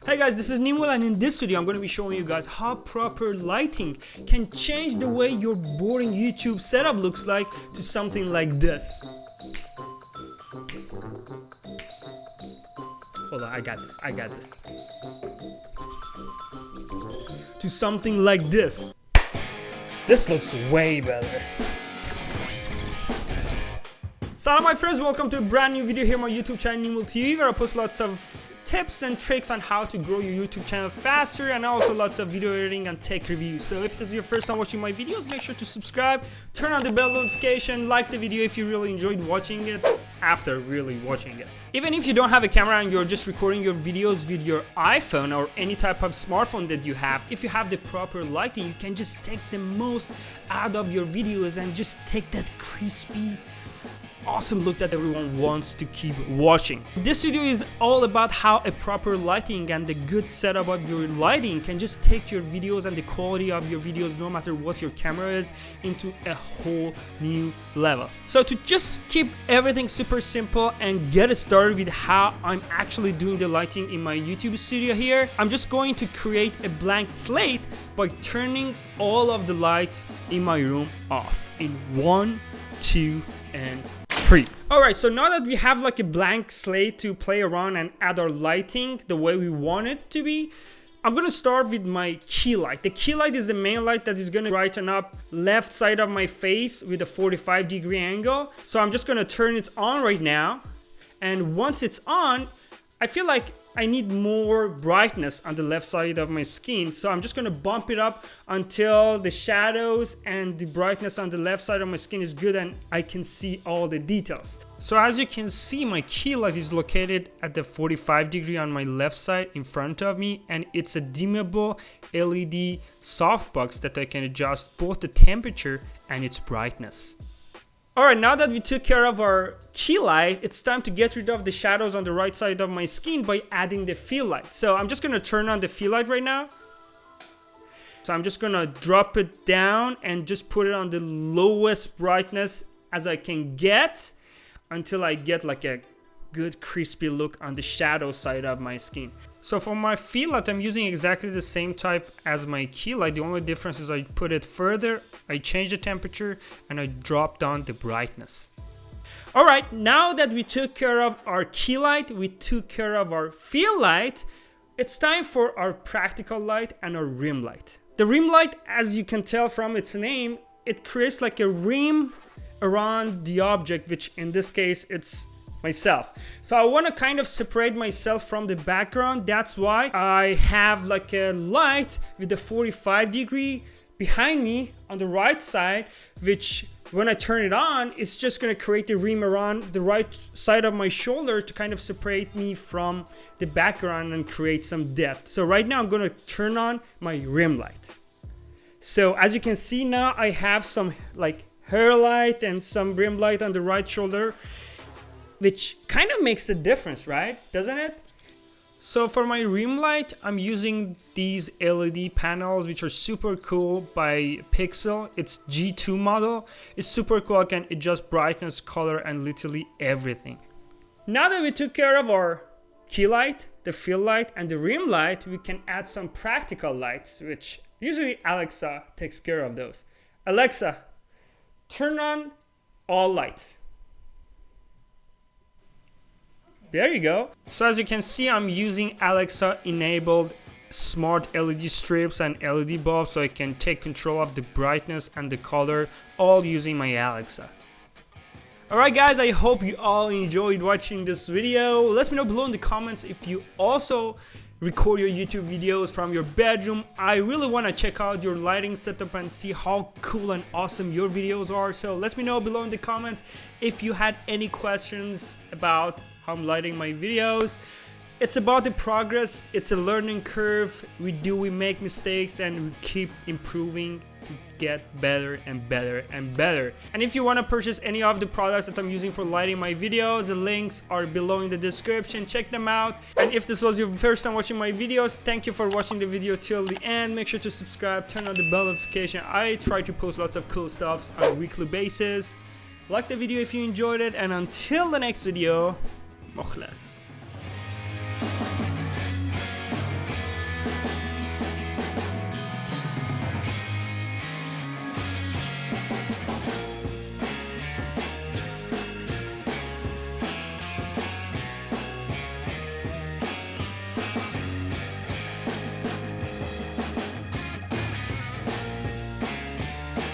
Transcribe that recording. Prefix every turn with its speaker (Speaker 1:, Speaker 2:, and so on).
Speaker 1: Hey guys, this is Nimul, and in this video I'm going to be showing you guys how proper lighting can change the way your boring YouTube setup looks like to something like this. Hold on, I got this. To something like this. This looks way better. Salam my friends, welcome to a brand new video here on my YouTube channel Nimul TV, where I post lots of tips and tricks on how to grow your YouTube channel faster, and also lots of video editing and tech reviews. So if this is your first time watching my videos, make sure to subscribe, turn on the bell notification, like the video if you really enjoyed watching it after really watching it. Even if you don't have a camera and you're just recording your videos with your iPhone or any type of smartphone that you have, if you have the proper lighting, you can just take the most out of your videos and just take that crispy, awesome look that everyone wants to keep watching. This video is all about how a proper lighting and the good setup of your lighting can just take your videos and the quality of your videos, no matter what your camera is, into a whole new level. So to just keep everything super simple and get started with how I'm actually doing the lighting in my YouTube studio here, I'm just going to create a blank slate by turning all of the lights in my room off in 1, 2, and 3. Alright, so now that we have like a blank slate to play around and add our lighting the way we want it to be, I'm gonna start with my key light. The key light is the main light that is gonna brighten up left side of my face with a 45-degree angle. So I'm just gonna turn it on right now, and once it's on, I feel like I need more brightness on the left side of my skin, so I'm just gonna bump it up until the shadows and the brightness on the left side of my skin is good and I can see all the details. So as you can see, my key light is located at the 45-degree on my left side in front of me, and it's a dimmable LED softbox that I can adjust both the temperature and its brightness. Alright, now that we took care of our key light, it's time to get rid of the shadows on the right side of my skin by adding the fill light. So I'm just going to turn on the fill light right now. So I'm just going to drop it down and just put it on the lowest brightness as I can get until I get like a good crispy look on the shadow side of my skin. So for my fill light, I'm using exactly the same type as my key light. The only difference is I put it further, I changed the temperature, and I dropped down the brightness. Alright, now that we took care of our key light, we took care of our fill light, it's time for our practical light and our rim light. The rim light, as you can tell from its name, it creates like a rim around the object, which in this case it's myself. So I want to kind of separate myself from the background. That's why I have like a light with a 45-degree behind me on the right side, which when I turn it on, it's just going to create a rim around the right side of my shoulder to kind of separate me from the background and create some depth. So right now I'm going to turn on my rim light. So as you can see now, I have some like hair light and some rim light on the right shoulder, which kind of makes a difference, right? Doesn't it? So for my rim light, I'm using these LED panels, which are super cool by Pixel. It's G2 model. It's super cool. I can adjust brightness, color, and literally everything. Now that we took care of our key light, the fill light, and the rim light, we can add some practical lights, which usually Alexa takes care of those. Alexa, turn on all lights. There you go. So as you can see, I'm using Alexa enabled smart LED strips and LED bulbs, so I can take control of the brightness and the color, all using my Alexa. Alright guys, I hope you all enjoyed watching this video. Let me know below in the comments if you also record your YouTube videos from your bedroom. I really want to check out your lighting setup and see how cool and awesome your videos are. So let me know below in the comments if you had any questions about how I'm lighting my videos. It's about the progress. It's a learning curve. We make mistakes and we keep improving to get better and better and better. And if you want to purchase any of the products that I'm using for lighting my videos, the links are below in the description. Check them out. And if this was your first time watching my videos, thank you for watching the video till the end. Make sure to subscribe, turn on the bell notification. I try to post lots of cool stuff on a weekly basis. Like the video if you enjoyed it, and until the next video, مخلص.